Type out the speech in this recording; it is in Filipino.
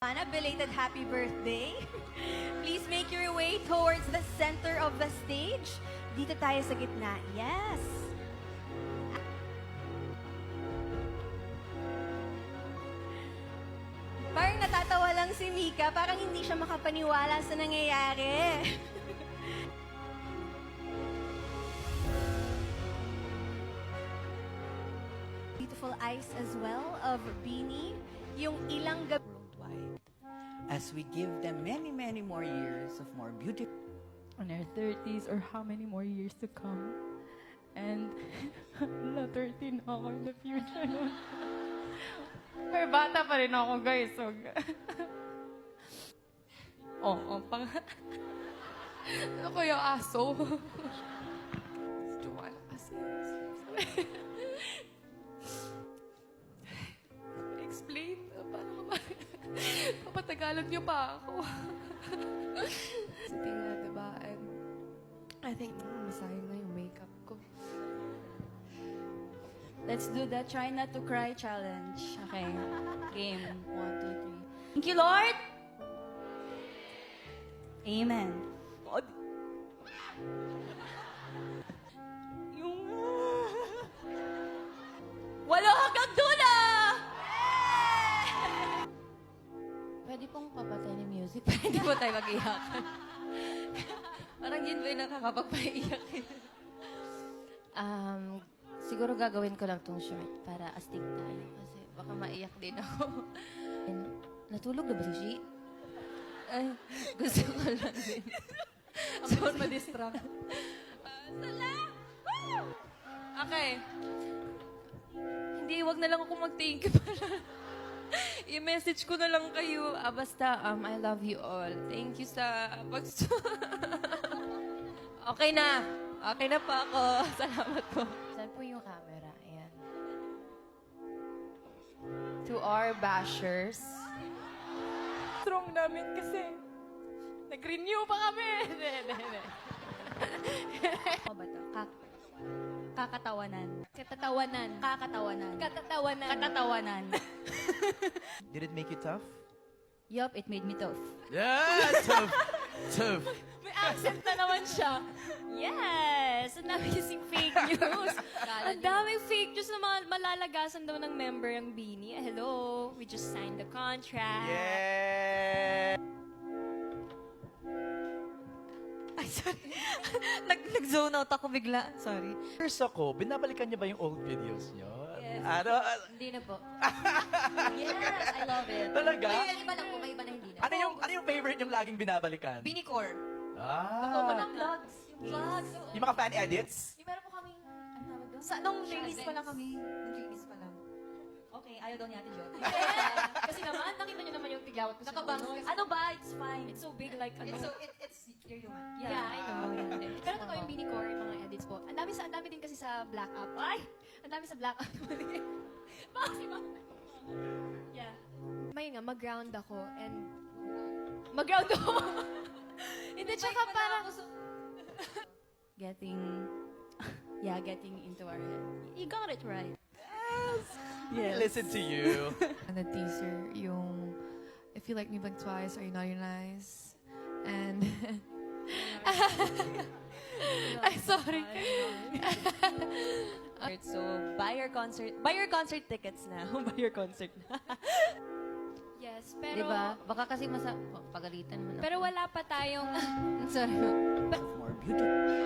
Ana, belated happy birthday. Please make your way towards the center of the stage. Dito tayo sa gitna. Yes. Parang natatawa lang si Mika. Parang hindi siya makapaniwala sa nangyayari. Beautiful eyes as well of Beanie. Yung ilang gabi. Worldwide, as we give them many, many more years of more beautiful. On our 30s or how many more years to come. And na 13 ako in the future nun. May bata pa rin ako, guys. So, pang... Ano ko yung aso? Joanna kasi. Explain. Paano ko ba? Papatagalog niyo pa ako. Sitting na, diba? And I think, masayang na yung makeup ko. Let's do the try not to cry challenge. Okay. Game. 1, 2, 3. Thank you, Lord. Amen. Yung... Walo hanggang dulo! Pwede pong papatay ng music. Pwede po tayo mag-iyakan. Parang yun ba yung nakakapagpaiyak? Siguro gagawin ko lang tong short para astig tayo. Kasi baka maiyak din ako. And, natulog na ba si Shi? Ay, gusto ko lang din. Ang bilis ma-distract. Sala! Okay. Hindi, wag na lang ako mag-thank you para i-message ko na lang kayo. Basta, I love you all. Thank you sa Okay na. Okay na pa ako. Salamat po. Saan po yung camera? Ayan. To our bashers. Strong namin kasi nag-renew pa kami. Ano ba to? Kakatawanan. Katatawanan. Kakatawanan. Katatawanan. Katatawanan. Did it make you tough? Yup, it made me tough. Yeah, tough. Tough. May accent na naman siya. Yes! Ang dami kasing fake news. Ang daming fake news na malalagasan daw ng member ang Beanie. Hello, we just signed the contract. Yeah. Ay, sorry. Nag-zone out ako bigla. Sorry. First ako, binabalikan niyo ba yung old videos niyo? Yes. Ano? Hindi na po. Yes, I love it. Talaga? May iba na po, may iba na hindi na. Ano yung favorite yung laging binabalikan? Beaniecore. Ah. Vlogs. Yung vlogs. Yung mga fan edits? Yung meron po kaming, ano tawag doon? Nung release pa lang kami. Nung release pa lang. Okay, ayaw daw niya Ate Jo. Kasi naman, nakita niyo naman yung tiglawat ko sa Nakabango. Ano ba? It's fine. It's so big like, ano. It's you're human. Yeah, I know. Pero totoo yung Beaniecore, yung mga edits po. Ang dami din kasi sa Black Up. Ay! Ang dami sa Black Up. Bakit ba? Yeah. May nga, mag-ground ako and mag-ground ako. Hindi, tsaka parang getting into our head. You got it right. Yes. Listen to you. And the teaser, yung If You Like Me Blink Twice, Are You Naughty or Nice? And I'm sorry. So, buy your concert tickets na. Buy your concert na. Yes, pero... Diba? Baka kasi pagalitan mo na. Pero wala pa tayong... Sorry. More beautiful.